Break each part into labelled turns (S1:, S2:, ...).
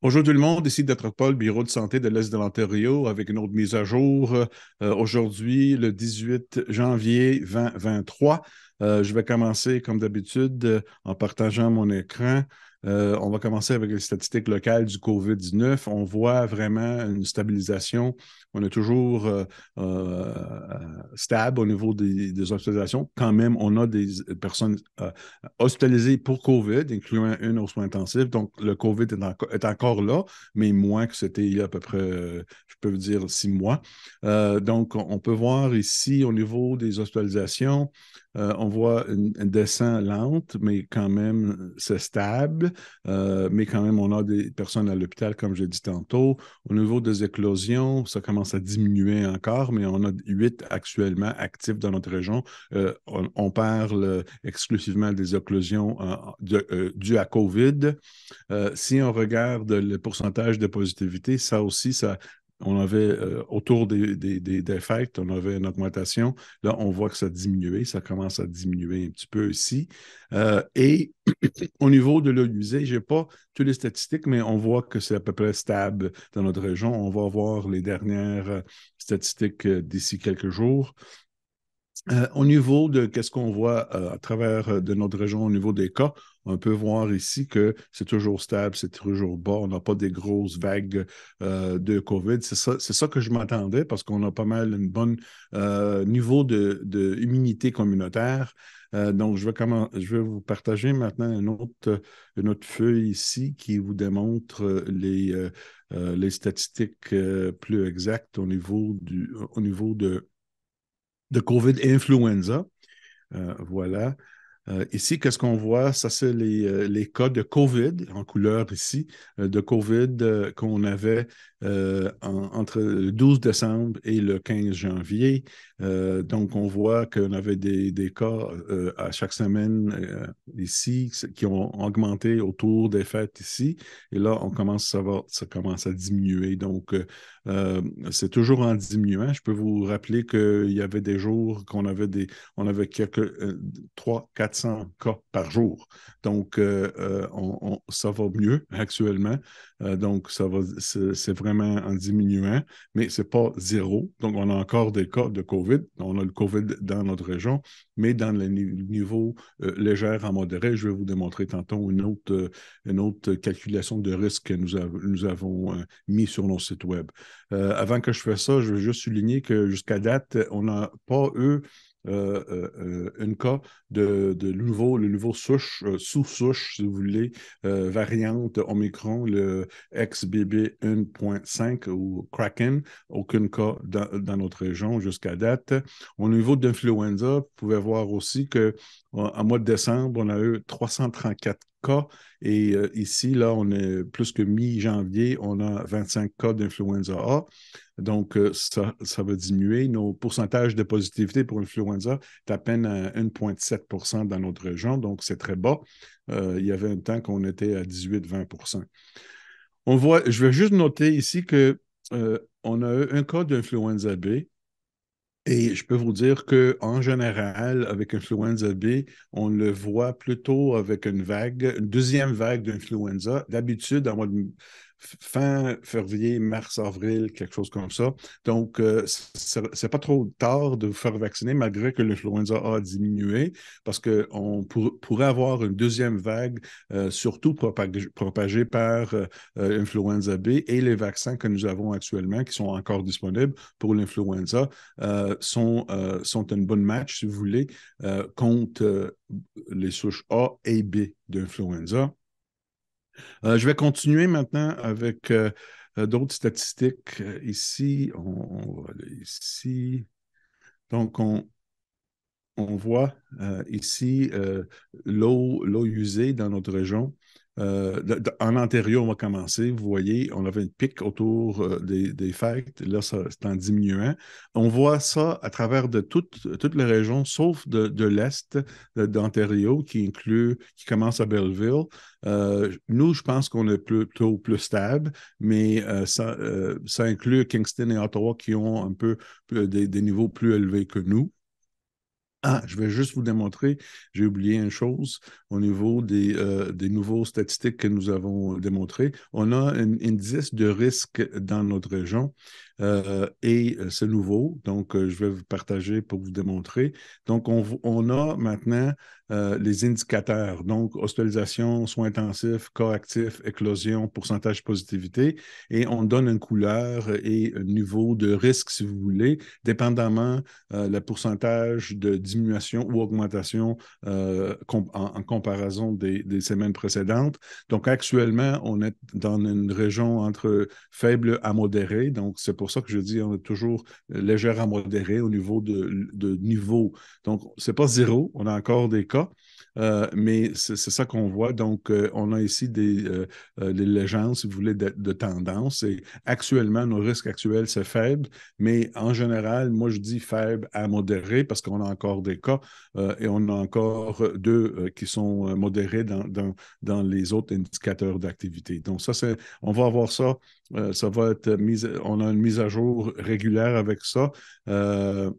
S1: Bonjour tout le monde, ici Dr. Paul, Bureau de santé de l'Est de l'Ontario, avec une autre mise à jour. Aujourd'hui, le 18 janvier 2023. Je vais commencer, comme d'habitude, en partageant mon écran. On va commencer avec les statistiques locales du COVID-19. On voit vraiment une stabilisation. On est toujours euh, stable au niveau des hospitalisations. Quand même, on a des personnes hospitalisés pour COVID, incluant une aux soins intensifs. Donc, le COVID est encore là, mais moins que c'était il y a à peu près, je peux vous dire, 6 mois. Donc, on peut voir ici, au niveau des hospitalisations, on voit une descente lente, mais quand même, c'est stable. Mais quand même, on a des personnes à l'hôpital, comme j'ai dit tantôt. Au niveau des éclosions, ça commence à diminuer encore, mais on a 8 actuellement actifs dans notre région. On parle exclusivement des occlusions dues à COVID. Si on regarde le pourcentage de positivité, ça aussi, on avait autour des fêtes, on avait une augmentation. Là, on voit que ça a diminué, ça commence à diminuer un petit peu ici. Et au niveau de l'eau usée, je n'ai pas toutes les statistiques, mais on voit que c'est à peu près stable dans notre région. On va voir les dernières statistiques d'ici quelques jours. Au niveau de qu'est-ce qu'on voit à travers de notre région, au niveau des cas, on peut voir ici que c'est toujours stable, c'est toujours bas. On n'a pas des grosses vagues de COVID. C'est ça que je m'attendais parce qu'on a pas mal un bon niveau de immunité communautaire. Donc, je vais vous partager maintenant une autre feuille ici qui vous démontre les statistiques plus exactes au niveau de COVID et influenza. Voilà. Ici, qu'est-ce qu'on voit? Ça, c'est les cas de COVID en couleur ici, de COVID qu'on avait entre le 12 décembre et le 15 janvier. Donc, on voit qu'on avait des cas à chaque semaine ici qui ont augmenté autour des fêtes ici. Et là, ça commence à diminuer. Donc, c'est toujours en diminuant. Je peux vous rappeler qu'il y avait des jours on avait quelques 300-400 cas par jour. Donc, ça va mieux actuellement. Donc, c'est vraiment en diminuant, mais ce n'est pas zéro. Donc, on a encore des cas de COVID. On a le COVID dans notre région, mais dans le niveau léger à modéré. Je vais vous démontrer tantôt une autre calculation de risque que nous avons mis sur nos sites Web. Avant que je fasse ça, je veux juste souligner que jusqu'à date, on n'a pas eu un cas le nouveau souche, sous-souche, si vous voulez, variante Omicron, le XBB 1.5 ou Kraken. Aucun cas dans notre région jusqu'à date. Au niveau d'influenza, vous pouvez voir aussi qu'en mois de décembre, on a eu 334 cas. Et ici, là, on est plus que mi-janvier, on a 25 cas d'influenza A. Donc, ça va diminuer. Nos pourcentages de positivité pour l'influenza est à peine à 1,7 dans notre région, donc c'est très bas. Il y avait un temps qu'on était à 18-20. On voit, je vais juste noter ici que on a eu un cas d'influenza B. Et je peux vous dire qu'en général, avec influenza B, on le voit plutôt avec une deuxième vague d'influenza. D'habitude, en mois de fin février, mars, avril, quelque chose comme ça. Donc, c'est pas trop tard de vous faire vacciner, malgré que l'influenza A diminué, parce qu'on pourrait avoir une deuxième vague, surtout propagée par influenza B et les vaccins que nous avons actuellement, qui sont encore disponibles pour l'influenza sont un bon match, si vous voulez, contre les souches A et B d'influenza. Je vais continuer maintenant avec d'autres statistiques. Ici, on va aller ici. Donc, on voit ici l'eau usée dans notre région. En Ontario, on va commencer. Vous voyez, on avait une pic autour des fêtes. Là, c'est en diminuant. On voit ça à travers de toutes les régions, sauf de l'Est d'Ontario, qui commence à Belleville. Nous, je pense qu'on est plutôt plus stable, mais ça inclut Kingston et Ottawa qui ont un peu des niveaux plus élevés que nous. Ah, je vais juste vous démontrer, j'ai oublié une chose au niveau des nouveaux statistiques que nous avons démontrées. On a un indice de risque dans notre région et c'est nouveau, donc je vais vous partager pour vous démontrer. Donc, on a maintenant les indicateurs, donc hospitalisation, soins intensifs, cas actifs, éclosion, pourcentage de positivité, et on donne une couleur et un niveau de risque, si vous voulez, dépendamment le pourcentage de diminution ou augmentation en comparaison des semaines précédentes. Donc, actuellement, on est dans une région entre faible à modéré. Donc, c'est pour ça que je dis on est toujours légère à modéré au niveau de niveau. Donc, c'est pas zéro, on a encore des cas. Mais c'est ça qu'on voit. Donc, on a ici des légendes, si vous voulez, de tendance. Et actuellement, nos risques actuels, c'est faible. Mais en général, moi, je dis faible à modéré parce qu'on a encore des cas et on a encore deux qui sont modérés dans les autres indicateurs d'activité. Donc, on va avoir ça. Ça va être on a une mise à jour régulière avec ça. Euh,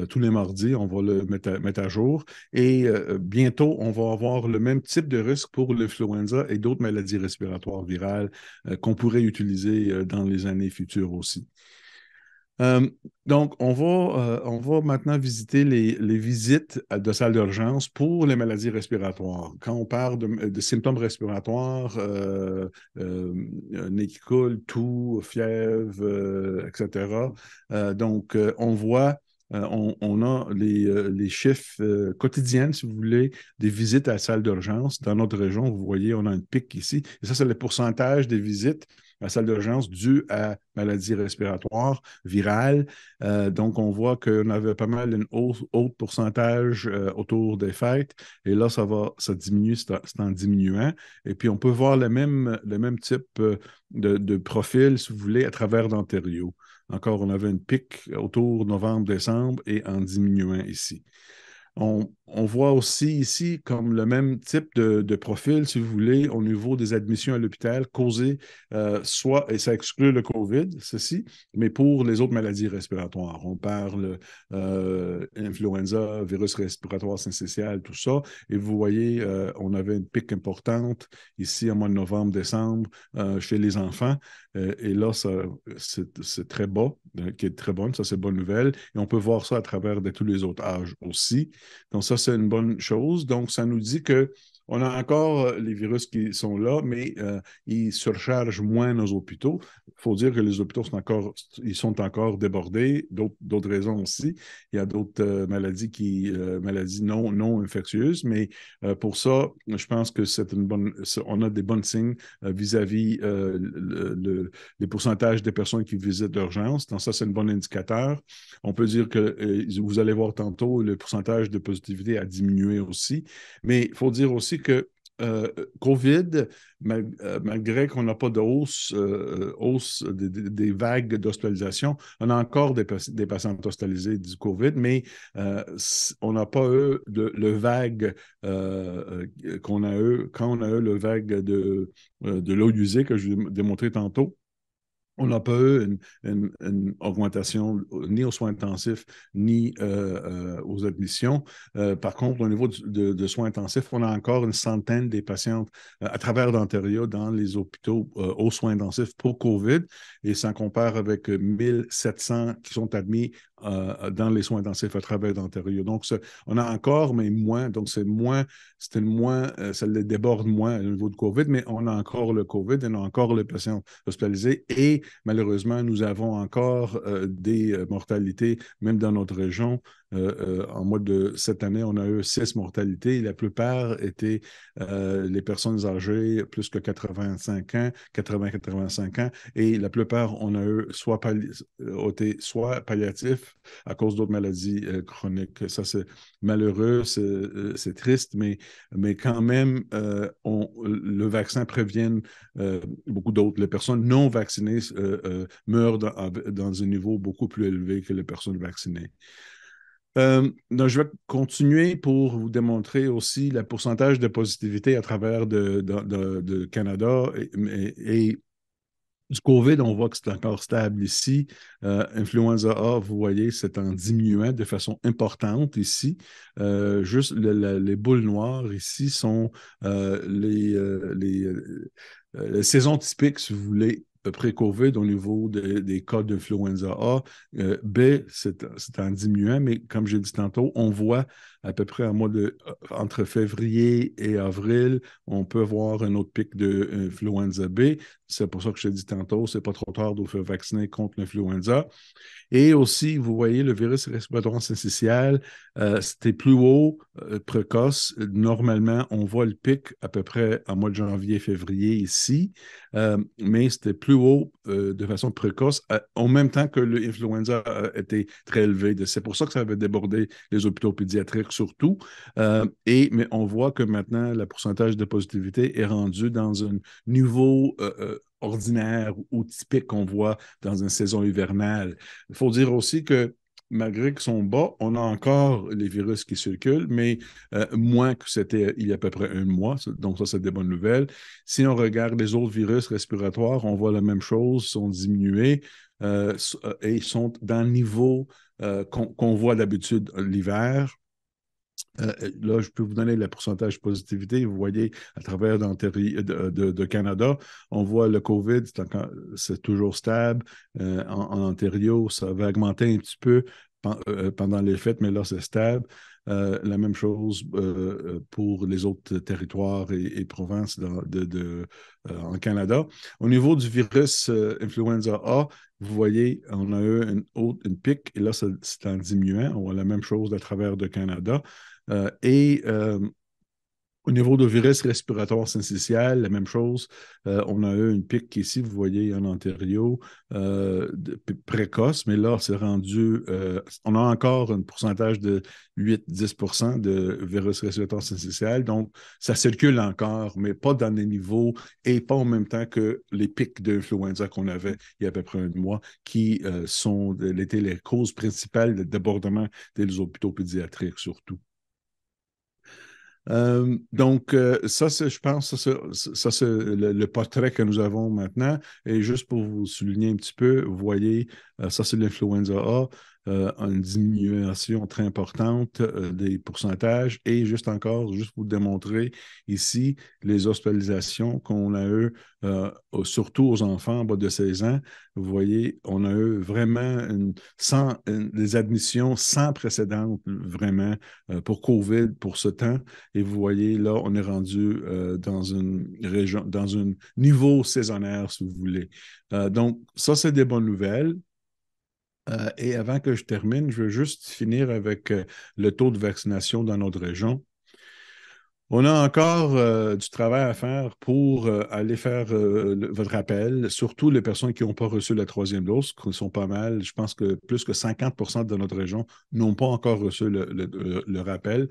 S1: tous les mardis, on va le mettre à jour. Et bientôt, on va avoir le même type de risque pour l'influenza et d'autres maladies respiratoires virales qu'on pourrait utiliser dans les années futures aussi. Euh, donc, on va maintenant visiter les visites de salle d'urgence pour les maladies respiratoires. Quand on parle de symptômes respiratoires, nez qui coule, toux, fièvre, etc. Donc, on voit, on a les chiffres quotidiens, si vous voulez, des visites à la salle d'urgence. Dans notre région, vous voyez, on a un pic ici. Et ça, c'est le pourcentage des visites à la salle d'urgence dues à maladies respiratoires virales. Donc, on voit qu'on avait pas mal une haut pourcentage autour des fêtes. Et là, ça diminue, c'est en diminuant. Et puis, on peut voir le même type de profil, si vous voulez, à travers l'Ontario. Encore, on avait une pic autour novembre-décembre et en diminuant ici. On voit aussi ici comme le même type de profil, si vous voulez, au niveau des admissions à l'hôpital causées soit, et ça exclut le COVID, ceci, mais pour les autres maladies respiratoires. On parle influenza, virus respiratoire syncytial, tout ça. Et vous voyez, on avait une pic importante ici en mois de novembre, décembre chez les enfants. Et là, c'est très bas, qui est très bonne, ça c'est bonne nouvelle. Et on peut voir ça à travers de tous les autres âges aussi. Donc, ça, c'est une bonne chose. Donc, ça nous dit que on a encore les virus qui sont là, mais ils surchargent moins nos hôpitaux. Il faut dire que les hôpitaux ils sont encore débordés, d'autres raisons aussi. Il y a d'autres maladies non infectieuses, mais pour ça, je pense que on a des bons signes vis-à-vis les pourcentages des personnes qui visitent l'urgence. Donc, ça, c'est un bon indicateur. On peut dire que vous allez voir tantôt, le pourcentage de positivité a diminué aussi. Mais il faut dire aussi que COVID, malgré qu'on n'a pas de hausse des vagues d'hospitalisation, on a encore des patients hospitalisés du COVID, mais on n'a pas eu le vague qu'on a eu quand on a eu le vague de l'eau usée que je vous ai démontré tantôt. On n'a pas eu une augmentation ni aux soins intensifs ni aux admissions. Par contre, au niveau de soins intensifs, on a encore une centaine des patientes à travers l'Ontario dans les hôpitaux aux soins intensifs pour COVID. Et ça compare avec 1700 qui sont admis dans les soins intensifs à travers l'Ontario. Donc, on a encore, mais moins. Donc, ça les déborde moins au niveau de COVID, mais on a encore le COVID et on a encore les patients hospitalisés. Et malheureusement, nous avons encore des mortalités, même dans notre région. En mois de cette année, on a eu 6 mortalités. La plupart étaient les personnes âgées plus que 85 ans, 80-85 ans. Et la plupart, on a eu été soit palliatifs à cause d'autres maladies chroniques. Ça, c'est malheureux, c'est triste, mais quand même, le vaccin prévient beaucoup d'autres. Les personnes non vaccinées meurent dans un niveau beaucoup plus élevé que les personnes vaccinées. Donc, je vais continuer pour vous démontrer aussi le pourcentage de positivité à travers de Canada et Du COVID, on voit que c'est encore stable ici. Influenza A, vous voyez, c'est en diminuant de façon importante ici. Juste les boules noires ici sont les saisons typiques, si vous voulez, pré-COVID au niveau des cas d'influenza A. B, c'est en diminuant, mais comme j'ai dit tantôt, on voit à peu près entre février et avril, on peut voir un autre pic d'influenza B. C'est pour ça que je t'ai dit tantôt, c'est pas trop tard de vous faire vacciner contre l'influenza. Et aussi, vous voyez, le virus respiratoire syncytial, c'était plus haut, précoce. Normalement, on voit le pic à peu près en mois de janvier, février ici, mais c'était plus haut de façon précoce, en même temps que l'influenza était très élevé. C'est pour ça que ça avait débordé les hôpitaux pédiatriques surtout. Mais on voit que maintenant, le pourcentage de positivité est rendu dans un niveau ordinaire ou typique qu'on voit dans une saison hivernale. Il faut dire aussi que malgré qu'ils sont bas, on a encore les virus qui circulent, mais moins que c'était il y a à peu près un mois. Donc, ça, c'est des bonnes nouvelles. Si on regarde les autres virus respiratoires, on voit la même chose, sont diminués et sont dans le niveau qu'on voit d'habitude l'hiver. Là, je peux vous donner le pourcentage de positivité. Vous voyez, à travers de Canada, on voit le COVID, c'est toujours stable. En Ontario, ça va augmenter un petit peu pendant les fêtes, mais là, c'est stable. La même chose pour les autres territoires et provinces en Canada. Au niveau du virus influenza A, vous voyez, on a eu une pic, et là, c'est en diminuant. On voit la même chose à travers de Canada. Euh, et euh, Au niveau de virus respiratoire syncytial, la même chose. On a eu une pic ici, vous voyez, en Ontario, précoce, mais là, c'est rendu. On a encore un pourcentage de 8-10 de virus respiratoire syncytial. Donc, ça circule encore, mais pas dans les niveaux et pas en même temps que les pics d'influenza qu'on avait il y a à peu près un mois, qui étaient les causes principales de débordement des hôpitaux pédiatriques, surtout. Ça, je pense, ça, c'est le portrait que nous avons maintenant. Et juste pour vous souligner un petit peu, vous voyez, ça, c'est l'influenza A, une diminution très importante des pourcentages. Et juste pour démontrer ici, les hospitalisations qu'on a eues, surtout aux enfants en bas de 16 ans. Vous voyez, on a eu vraiment des admissions sans précédent, vraiment, pour COVID, pour ce temps. Et vous voyez, là, on est rendu dans une région, dans un niveau saisonnière, si vous voulez. Donc, ça, c'est des bonnes nouvelles. Et avant que je termine, je veux juste finir avec le taux de vaccination dans notre région. On a encore du travail à faire pour aller faire votre rappel, surtout les personnes qui n'ont pas reçu la troisième dose, qui sont pas mal. Je pense que plus que 50 de notre région n'ont pas encore reçu le rappel.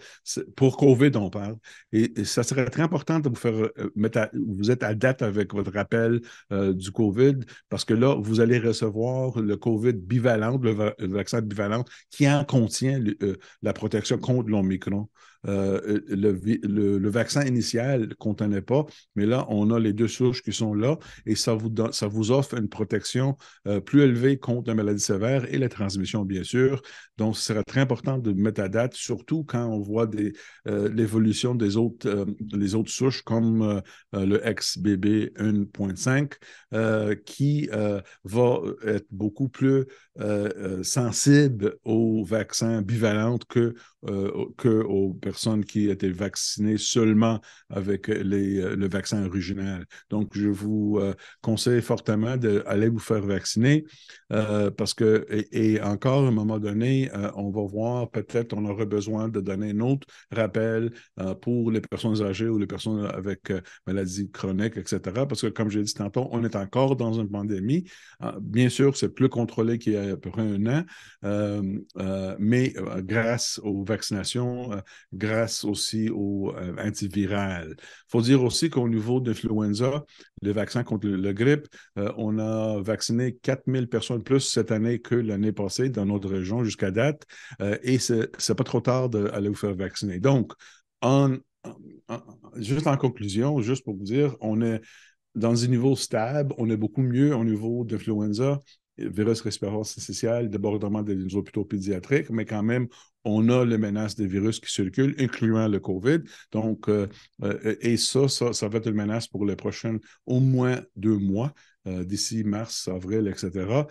S1: Pour COVID, on parle. Et ça serait très important de vous faire vous êtes à date avec votre rappel du COVID, parce que là, vous allez recevoir le COVID bivalent, le vaccin bivalent, qui en contient la protection contre l'Omicron. Le vaccin initial ne contenait pas, mais là, on a les deux souches qui sont là et ça vous offre une protection plus élevée contre la maladie sévère et la transmission, bien sûr. Donc, ce serait très important de mettre à date, surtout quand on voit l'évolution les autres souches comme le XBB 1.5 qui va être beaucoup plus sensible aux vaccins bivalents que aux personnes qui étaient vaccinées seulement avec le vaccin original. Donc, je vous conseille fortement d'aller vous faire vacciner parce que, et encore, à un moment donné, on va voir, peut-être on aura besoin de donner un autre rappel pour les personnes âgées ou les personnes avec maladies chroniques, etc. Parce que, comme j'ai dit tantôt, on est encore dans une pandémie. Bien sûr, c'est plus contrôlé qu'il y a à peu près un an, mais grâce aux vaccinations, grâce aussi aux antivirales. Il faut dire aussi qu'au niveau de l'influenza, le vaccin contre le grippe, on a vacciné 4000 personnes plus cette année que l'année passée dans notre région jusqu'à date, et c'est pas trop tard d'aller vous faire vacciner. Donc, en, juste en conclusion, juste pour vous dire, on est dans un niveau stable, on est beaucoup mieux au niveau d'influenza, virus respiratoire syncytial, débordement des hôpitaux pédiatriques, mais quand même, on a les menaces des virus qui circulent, incluant le COVID. Donc, et ça va être une menace pour les prochaines au moins 2 mois, d'ici mars, avril, etc.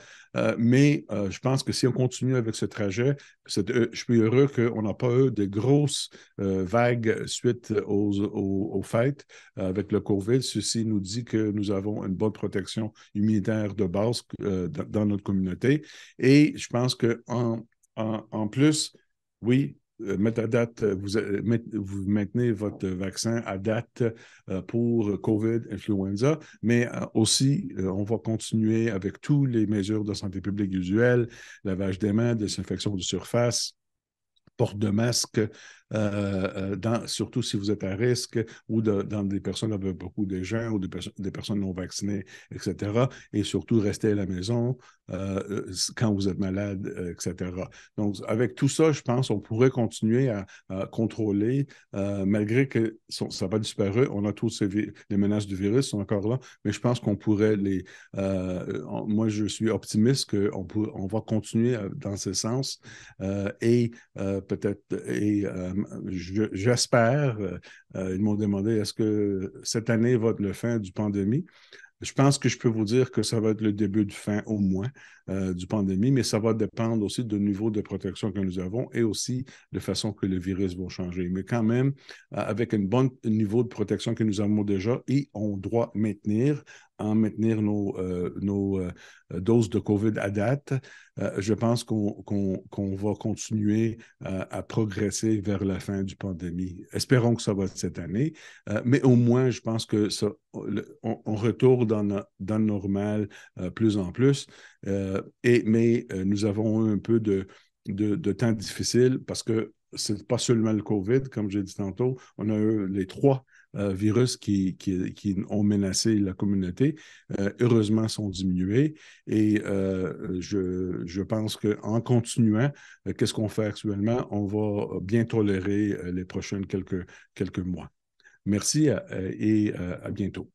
S1: Mais je pense que si on continue avec ce trajet, je suis heureux qu'on n'a pas eu de grosses vagues suite aux fêtes avec le COVID. Ceci nous dit que nous avons une bonne protection immunitaire de base dans notre communauté. Et je pense qu'en plus, oui, mettre à date, vous maintenez votre vaccin à date pour COVID, influenza, mais aussi, on va continuer avec toutes les mesures de santé publique usuelles, lavage des mains, désinfection de surface, porte de masque, surtout si vous êtes à risque ou dans des personnes avec beaucoup de gens ou des personnes non vaccinées, etc. Et surtout, rester à la maison quand vous êtes malade, etc. Donc, avec tout ça, je pense qu'on pourrait continuer à contrôler, malgré que ça va disparaître. On a tous les menaces du virus sont encore là, mais je pense qu'on pourrait moi, je suis optimiste qu'on va continuer dans ce sens et peut-être, et j'espère, ils m'ont demandé est-ce que cette année va être le fin du pandémie. Je pense que je peux vous dire que ça va être le début de fin au moins du pandémie, mais ça va dépendre aussi du niveau de protection que nous avons et aussi de façon que le virus va changer. Mais quand même, avec un bon niveau de protection que nous avons déjà, et on doit maintenir nos doses de COVID à date, je pense qu'on va continuer à progresser vers la fin du pandémie. Espérons que ça va être cette année, mais au moins, je pense que on retourne dans le normal plus en plus. Mais nous avons eu un peu de temps difficile parce que ce n'est pas seulement le COVID, comme j'ai dit tantôt, on a eu les trois virus qui ont menacé la communauté, heureusement, sont diminués. Et je pense qu'en continuant, qu'est-ce qu'on fait actuellement? On va bien tolérer les prochains quelques mois. Merci et à bientôt.